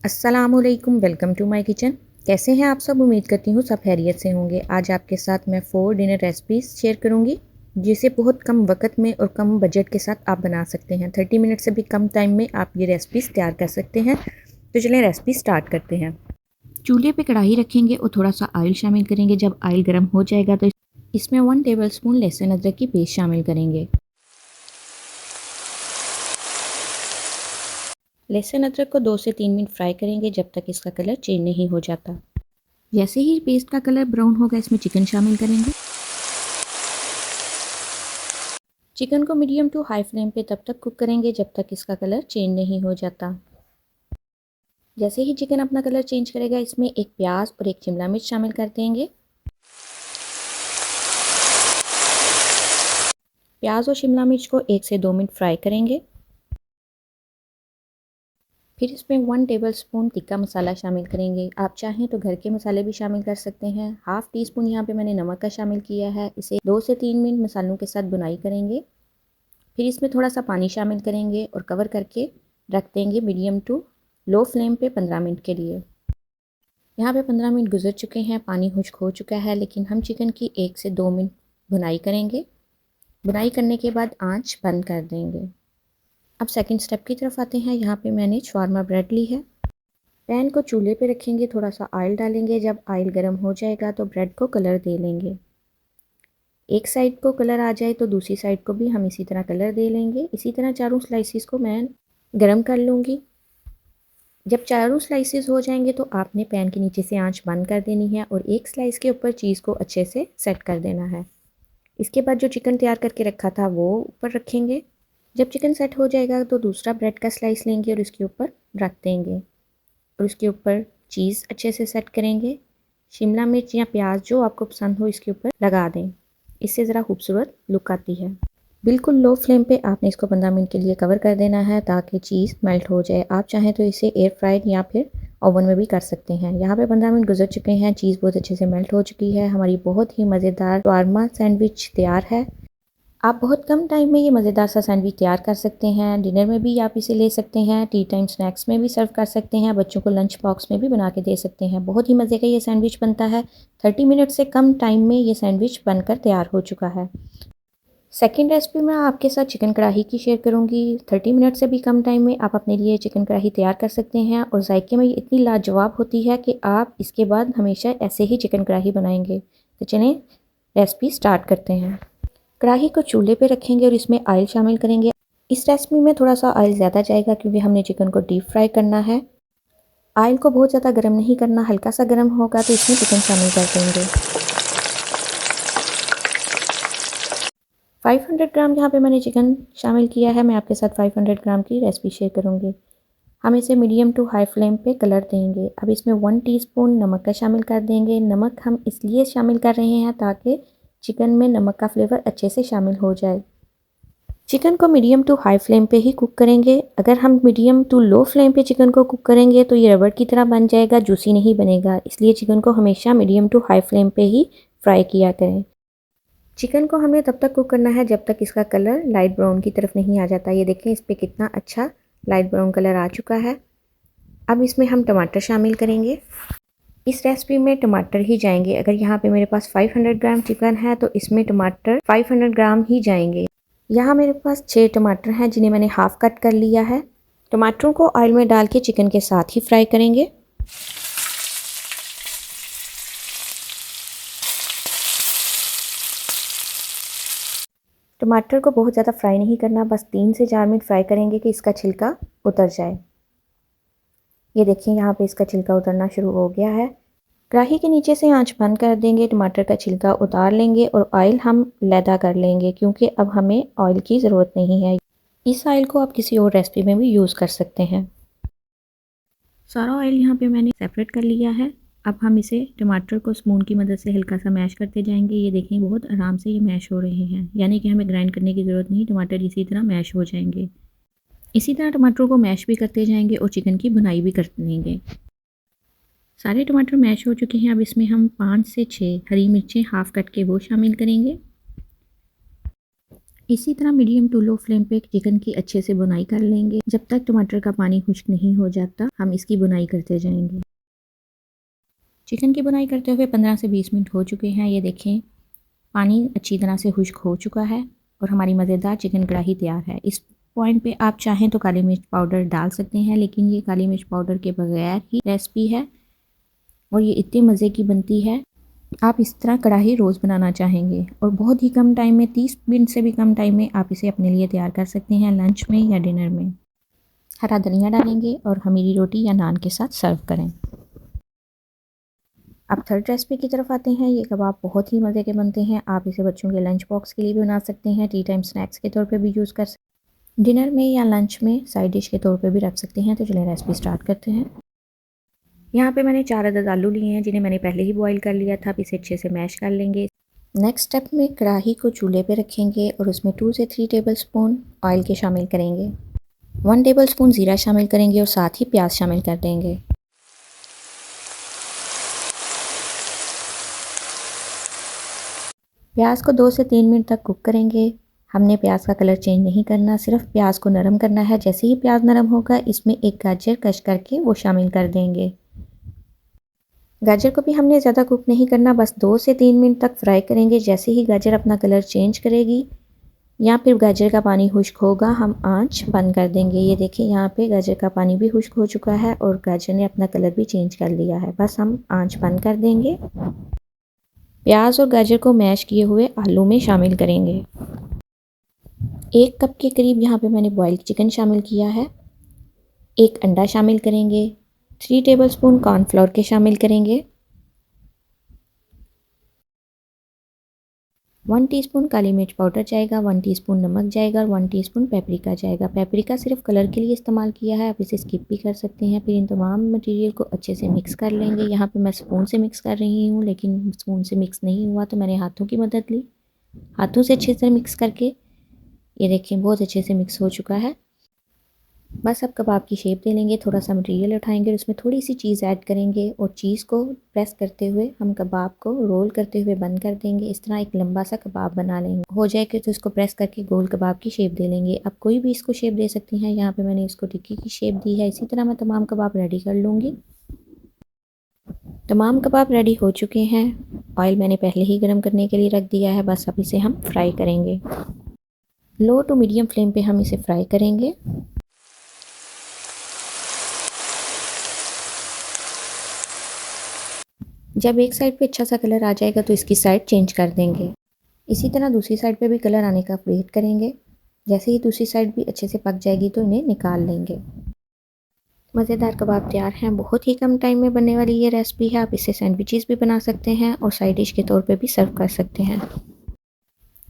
अस्सलामुअलैकुम, welcome to my kitchen. कैसे हैं आप सब? उम्मीद करती हूँ सब खैरियत से होंगे। आज आपके साथ मैं 4 डिनर रेसिपीज़ शेयर करूँगी जिसे बहुत कम वक्त में और कम बजट के साथ आप बना सकते हैं। 30 मिनट से भी कम टाइम में आप ये रेसिपीज़ तैयार कर सकते हैं। तो चलें रेसिपी स्टार्ट करते हैं। चूल्हे पे कढ़ाई रखेंगे और थोड़ा सा ऑयल शामिल करेंगे। जब ऑयल गर्म हो जाएगा तो इसमें 1 टेबलस्पून लहसुन अदरक की पेस्ट शामिल करेंगे। लहसुन अदरक को 2 से 3 मिनट फ्राई करेंगे जब तक इसका कलर चेंज नहीं हो जाता। जैसे ही पेस्ट का कलर ब्राउन होगा इसमें चिकन शामिल करेंगे। चिकन को मीडियम टू हाई फ्लेम पे तब तक कुक करेंगे जब तक इसका कलर चेंज नहीं हो जाता। जैसे ही चिकन अपना कलर चेंज करेगा इसमें एक प्याज और एक शिमला मिर्च शामिल कर देंगे। प्याज और शिमला मिर्च को 1 से 2 मिनट फ्राई करेंगे। फिर इसमें 1 टेबलस्पून तिक्का मसाला शामिल करेंगे। आप चाहें तो घर के मसाले भी शामिल कर सकते हैं। हाफ़ टी स्पून यहाँ पे मैंने नमक का शामिल किया है। इसे 2 से 3 मिनट मसालों के साथ भुनाई करेंगे। फिर इसमें थोड़ा सा पानी शामिल करेंगे और कवर करके रख देंगे मीडियम टू लो फ्लेम पे 15 मिनट के लिए। यहाँ पे 15 मिनट गुजर चुके हैं, पानी खुश्क हो चुका है, लेकिन हम चिकन की 1 से 2 मिनट भुनाई करेंगे। भुनाई करने के बाद आंच बंद कर देंगे। अब सेकंड स्टेप की तरफ आते हैं। यहाँ पे मैंने शवारमा ब्रेड ली है। पैन को चूल्हे पे रखेंगे, थोड़ा सा ऑयल डालेंगे। जब ऑयल गर्म हो जाएगा तो ब्रेड को कलर दे लेंगे। एक साइड को कलर आ जाए तो दूसरी साइड को भी हम इसी तरह कलर दे लेंगे। इसी तरह चारों स्लाइसिस को मैं गरम कर लूँगी। जब चारों स्लाइसिस हो जाएंगे तो आपने पैन के नीचे से आंच बंद कर देनी है और एक स्लाइस के ऊपर चीज़ को अच्छे से सेट कर देना है। इसके बाद जो चिकन तैयार करके रखा था वो ऊपर रखेंगे। जब चिकन सेट हो जाएगा तो दूसरा ब्रेड का स्लाइस लेंगे और इसके ऊपर रख देंगे और उसके ऊपर चीज़ अच्छे से सेट करेंगे। शिमला मिर्च या प्याज जो आपको पसंद हो इसके ऊपर लगा दें। इससे ज़रा खूबसूरत लुक आती है। बिल्कुल लो फ्लेम पे आपने इसको 15 मिनट के लिए कवर कर देना है ताकि चीज़ मेल्ट हो जाए। आप चाहें तो इसे एयर फ्राइड या फिर ओवन में भी कर सकते हैं। यहाँ पे 15 मिनट गुजर चुके हैं, चीज़ बहुत अच्छे से मेल्ट हो चुकी है। हमारी बहुत ही मज़ेदार शवारमा सैंडविच तैयार है। आप बहुत कम टाइम में ये मज़ेदार सा सैंडविच तैयार कर सकते हैं। डिनर में भी आप इसे ले सकते हैं, टी टाइम स्नैक्स में भी सर्व कर सकते हैं, बच्चों को लंच बॉक्स में भी बना के दे सकते हैं। बहुत ही मज़े का ये सैंडविच बनता है। 30 मिनट से कम टाइम में ये सैंडविच बनकर तैयार हो चुका है। सेकंड रेसिपी मैं आपके साथ चिकन कढ़ाई की शेयर करूंगी। 30 मिनट से भी कम टाइम में आप अपने लिए चिकन कढ़ाई तैयार कर सकते हैं और जायके में ये इतनी लाजवाब होती है कि आप इसके बाद हमेशा ऐसे ही चिकन कढ़ाई बनाएंगे। तो चलें रेसिपी स्टार्ट करते हैं। कढ़ाई को चूल्हे पे रखेंगे और इसमें ऑयल शामिल करेंगे। इस रेसिपी में थोड़ा सा ऑयल ज़्यादा जाएगा क्योंकि हमने चिकन को डीप फ्राई करना है। ऑयल को बहुत ज़्यादा गर्म नहीं करना, हल्का सा गर्म होगा तो इसमें चिकन शामिल कर देंगे। 500 ग्राम यहाँ पे मैंने चिकन शामिल किया है। मैं आपके साथ 500 ग्राम की रेसिपी शेयर करूँगी। हम इसे मीडियम टू हाई फ्लेम पे कलर देंगे। अब इसमें 1 टीस्पून नमक का शामिल कर देंगे। नमक हम इसलिए शामिल कर रहे हैं ताकि चिकन में नमक का फ्लेवर अच्छे से शामिल हो जाए। चिकन को मीडियम टू हाई फ्लेम पे ही कुक करेंगे। अगर हम मीडियम टू लो फ्लेम पे चिकन को कुक करेंगे तो ये रबड़ की तरह बन जाएगा, जूसी नहीं बनेगा। इसलिए चिकन को हमेशा मीडियम टू हाई फ्लेम पे ही फ्राई किया करें। चिकन को हमें तब तक कुक करना है जब तक इसका कलर लाइट ब्राउन की तरफ नहीं आ जाता। ये देखें इस पर कितना अच्छा लाइट ब्राउन कलर आ चुका है। अब इसमें हम टमाटर शामिल करेंगे। इस रेसिपी में टमाटर ही जाएंगे। अगर यहाँ पे मेरे पास 500 ग्राम चिकन है तो इसमें टमाटर 500 ग्राम ही जाएंगे। यहाँ मेरे पास 6 टमाटर हैं जिन्हें मैंने हाफ कट कर लिया है। टमाटरों को ऑयल में डाल के चिकन के साथ ही फ्राई करेंगे। टमाटर को बहुत ज़्यादा फ्राई नहीं करना, बस 3 से 4 मिनट फ्राई करेंगे कि इसका छिलका उतर जाए। ये देखिए यहाँ पे इसका छिलका उतरना शुरू हो गया है। कढ़ाई के नीचे से आंच बंद कर देंगे, टमाटर का छिलका उतार लेंगे और ऑयल हम लैदा कर लेंगे क्योंकि अब हमें ऑयल की ज़रूरत नहीं है। इस ऑयल को आप किसी और रेसिपी में भी यूज़ कर सकते हैं। सारा ऑयल यहाँ पे मैंने सेपरेट कर लिया है। अब हम इसे टमाटर को स्पून की मदद से हल्का सा मैश करते जाएंगे। ये देखें बहुत आराम से ये मैश हो रहे हैं, यानी कि हमें ग्राइंड करने की ज़रूरत नहीं, टमाटर इसी तरह मैश हो जाएंगे। इसी तरह टमाटरों को मैश भी करते जाएंगे और चिकन की भुनाई भी कर लेंगे। सारे टमाटर मैश हो चुके हैं। अब इसमें हम 5 से 6 हरी मिर्चें हाफ कट के वो शामिल करेंगे। इसी तरह मीडियम टू लो फ्लेम पे चिकन की अच्छे से बुनाई कर लेंगे। जब तक टमाटर का पानी खुश्क नहीं हो जाता हम इसकी बुनाई करते जाएंगे। चिकन की बुनाई करते हुए 15 से 20 मिनट हो चुके हैं। ये देखें पानी अच्छी तरह से खुश्क हो चुका है और हमारी मज़ेदार चिकन कढ़ाई तैयार है। इस पॉइंट पे आप चाहें तो काली मिर्च पाउडर डाल सकते हैं, लेकिन ये काली मिर्च पाउडर के बगैर ही रेसिपी है और ये इतने मज़े की बनती है। आप इस तरह कढ़ाई रोज़ बनाना चाहेंगे और बहुत ही कम टाइम में 30 मिनट से भी कम टाइम में आप इसे अपने लिए तैयार कर सकते हैं लंच में या डिनर में। हरा धनिया डालेंगे और खमीरी रोटी या नान के साथ सर्व करें। अब थर्ड रेसिपी की तरफ आते हैं। ये कबाब बहुत ही मज़े के बनते हैं। आप इसे बच्चों के लंच बॉक्स के लिए भी बना सकते हैं, टी टाइम स्नैक्स के तौर पे भी यूज़ कर सकते हैं, डिनर में या लंच में साइड डिश के तौर पे भी रख सकते हैं। तो चलिए रेसिपी स्टार्ट करते हैं। यहाँ पे मैंने 4 अदद आलू लिए हैं जिन्हें मैंने पहले ही बॉईल कर लिया था। अब इसे अच्छे से मैश कर लेंगे। नेक्स्ट स्टेप में कढ़ाई को चूल्हे पे रखेंगे और उसमें 2 से 3 टेबल स्पून ऑयल के शामिल करेंगे। 1 टेबल स्पून ज़ीरा शामिल करेंगे और साथ ही प्याज शामिल कर देंगे। प्याज को 2 से 3 मिनट तक कुक करेंगे। हमने प्याज का कलर चेंज नहीं करना, सिर्फ प्याज को नरम करना है। जैसे ही प्याज नरम होगा इसमें एक गाजर कश करके वो शामिल कर देंगे। गाजर को भी हमने ज़्यादा कुक नहीं करना, बस 2 से 3 मिनट तक फ्राई करेंगे। जैसे ही गाजर अपना कलर चेंज करेगी या फिर गाजर का पानी खुश्क होगा हम आंच बंद कर देंगे। ये देखिए यहाँ पे गाजर का पानी भी खुश्क हो चुका है और गाजर ने अपना कलर भी चेंज कर लिया है। बस हम आंच बंद कर देंगे। प्याज और गाजर को मैश किए हुए आलू में शामिल करेंगे। 1 कप के करीब यहाँ पे मैंने बॉइल्ड चिकन शामिल किया है। 1 अंडा शामिल करेंगे। 3 टेबल स्पून कॉर्नफ्लोर के शामिल करेंगे। 1 टीस्पून काली मिर्च पाउडर जाएगा, 1 टीस्पून नमक जाएगा और 1 टीस्पून पेपरिका जाएगा। पेपरिका सिर्फ कलर के लिए इस्तेमाल किया है, आप इसे स्किप भी कर सकते हैं। फिर इन तमाम मटेरियल को अच्छे से मिक्स कर लेंगे। यहाँ पे मैं स्पून से मिक्स कर रही हूँ, लेकिन स्पून से मिक्स नहीं हुआ तो मैंने हाथों की मदद ली। हाथों से अच्छे से मिक्स करके ये देखिए बहुत अच्छे से मिक्स हो चुका है। बस अब कबाब की शेप दे लेंगे। थोड़ा सा मटेरियल उठाएंगे और उसमें थोड़ी सी चीज़ ऐड करेंगे और चीज़ को प्रेस करते हुए हम कबाब को रोल करते हुए बंद कर देंगे। इस तरह एक लंबा सा कबाब बना लेंगे। हो जाएगा तो इसको प्रेस करके गोल कबाब की शेप दे लेंगे। अब कोई भी इसको शेप दे सकती हैं। यहाँ पे मैंने इसको टिक्की की शेप दी है। इसी तरह मैं तमाम कबाब रेडी कर लूँगी। तमाम कबाब रेडी हो चुके हैं। ऑयल मैंने पहले ही गर्म करने के लिए रख दिया है। बस अब इसे हम फ्राई करेंगे। लो टू मीडियम फ्लेम पे हम इसे फ्राई करेंगे। जब एक साइड पे अच्छा सा कलर आ जाएगा तो इसकी साइड चेंज कर देंगे। इसी तरह दूसरी साइड पे भी कलर आने का वेट करेंगे। जैसे ही दूसरी साइड भी अच्छे से पक जाएगी तो इन्हें निकाल लेंगे। मज़ेदार कबाब तैयार हैं। बहुत ही कम टाइम में बनने वाली ये रेसिपी है। आप इससे सैंडविचेस भी बना सकते हैं और साइड डिश के तौर पे भी सर्व कर सकते हैं।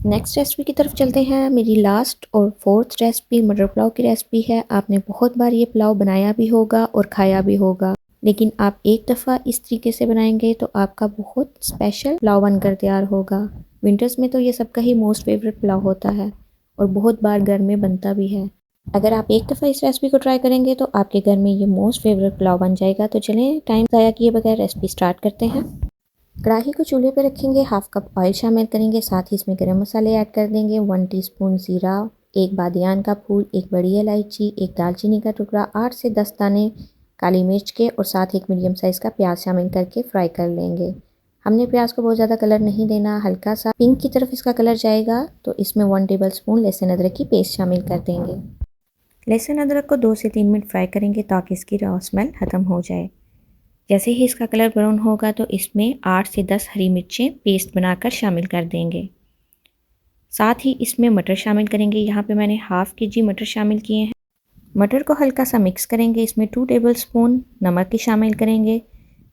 नेक्स्ट रेसिपी की तरफ चलते हैं। मेरी लास्ट और फोर्थ रेसिपी मटर पुलाव की रेसिपी है। आपने बहुत बार ये पुलाव बनाया भी होगा और खाया भी होगा, लेकिन आप एक दफ़ा इस तरीके से बनाएंगे तो आपका बहुत स्पेशल पुलाव बनकर तैयार होगा। विंटर्स में तो ये सबका ही मोस्ट फेवरेट पुलाव होता है और बहुत बार घर में बनता भी है। अगर आप एक दफ़ा इस रेसिपी को ट्राई करेंगे तो आपके घर में ये मोस्ट फेवरेट पुलाव बन जाएगा। तो चलें टाइम ज़ाया किए बगैर रेसिपी स्टार्ट करते हैं। कढ़ाई को चूल्हे पे रखेंगे। 1/2 कप ऑयल शामिल करेंगे। साथ ही इसमें गरम मसाले ऐड कर देंगे। 1 टीस्पून ज़ीरा, 1 बादियान का फूल, 1 बड़ी इलायची, 1 दालचीनी का टुकड़ा, 8 से 10 दाने काली मिर्च के और साथ एक मीडियम साइज़ का प्याज शामिल करके फ्राई कर लेंगे। हमने प्याज को बहुत ज़्यादा कलर नहीं देना, हल्का सा पिंक की तरफ इसका कलर जाएगा तो इसमें 1 टेबल स्पून लहसुन अदरक की पेस्ट शामिल कर देंगे। लहसुन अदरक को 2 से 3 मिनट फ्राई करेंगे ताकि इसकी रॉ स्मेल ख़त्म हो जाए। जैसे ही इसका कलर ब्राउन होगा तो इसमें 8 से 10 हरी मिर्चें पेस्ट बनाकर शामिल कर देंगे। साथ ही इसमें मटर शामिल करेंगे। यहाँ पे मैंने हाफ़ kg मटर शामिल किए हैं। मटर को हल्का सा मिक्स करेंगे। इसमें 2 टेबल स्पून नमक की शामिल करेंगे।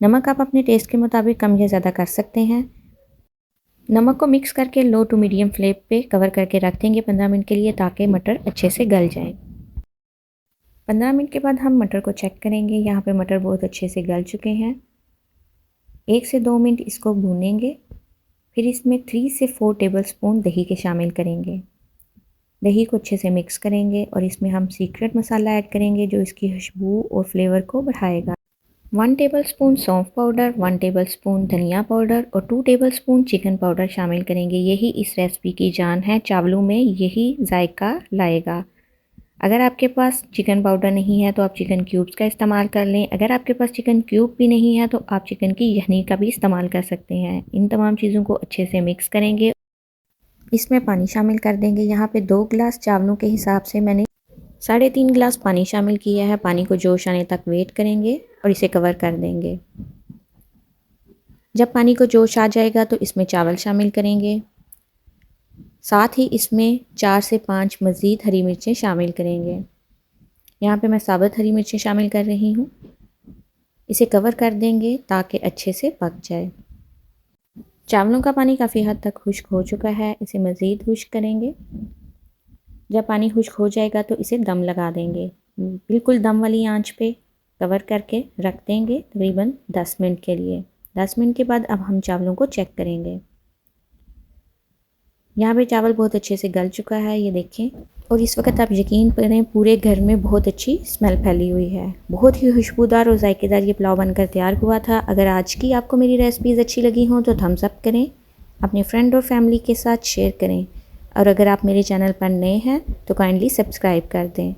नमक आप अपने टेस्ट के मुताबिक कम या ज़्यादा कर सकते हैं। नमक को मिक्स करके लो टू मीडियम फ्लेम पे कवर करके रख देंगे 15 मिनट के लिए ताकि मटर अच्छे से गल जाए। 15 मिनट के बाद हम मटर को चेक करेंगे। यहाँ पे मटर बहुत अच्छे से गल चुके हैं। 1 से 2 मिनट इसको भूनेंगे। फिर इसमें 3 से 4 टेबल स्पून दही के शामिल करेंगे। दही को अच्छे से मिक्स करेंगे और इसमें हम सीक्रेट मसाला ऐड करेंगे जो इसकी खुशबू और फ्लेवर को बढ़ाएगा। 1 टेबलस्पून सौंफ पाउडर, 1 टेबलस्पून धनिया पाउडर और 2 टेबलस्पून चिकन पाउडर शामिल करेंगे। यही इस रेसिपी की जान है, चावलों में यही जायका लाएगा। अगर आपके पास चिकन पाउडर नहीं है तो आप चिकन क्यूब्स का इस्तेमाल कर लें। अगर आपके पास चिकन क्यूब भी नहीं है तो आप चिकन की यखनी का भी इस्तेमाल कर सकते हैं। इन तमाम चीज़ों को अच्छे से मिक्स करेंगे। इसमें पानी शामिल कर देंगे। यहाँ पे 2 गिलास चावलों के हिसाब से मैंने 3.5 गिलास पानी शामिल किया है। पानी को जोश आने तक वेट करेंगे और इसे कवर कर देंगे। जब पानी को जोश आ जाएगा तो इसमें चावल शामिल करेंगे। साथ ही इसमें 4 से 5 मज़ीद हरी मिर्चें शामिल करेंगे। यहाँ पे मैं साबुत हरी मिर्चें शामिल कर रही हूँ। इसे कवर कर देंगे ताकि अच्छे से पक जाए। चावलों का पानी काफ़ी हद तक खुश्क हो चुका है। इसे मज़ीद खुश्क करेंगे। जब पानी खुश्क हो जाएगा तो इसे दम लगा देंगे। बिल्कुल दम वाली आंच पे कवर करके रख देंगे तकरीबन 10 मिनट के लिए। 10 मिनट के बाद अब हम चावलों को चेक करेंगे। यहाँ पे चावल बहुत अच्छे से गल चुका है, ये देखें। और इस वक्त आप यकीन करें पूरे घर में बहुत अच्छी स्मेल फैली हुई है। बहुत ही खुशबूदार और जायकेदार ये पुलाव बनकर तैयार हुआ था। अगर आज की आपको मेरी रेसिपीज़ अच्छी लगी हों तो थम्स अप करें, अपने फ्रेंड और फैमिली के साथ शेयर करें। और अगर आप मेरे चैनल पर नए हैं तो काइंडली सब्सक्राइब कर दें।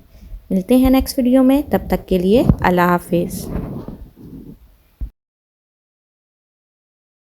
मिलते हैं नेक्स्ट वीडियो में, तब तक के लिए अल्लाह हाफिज़।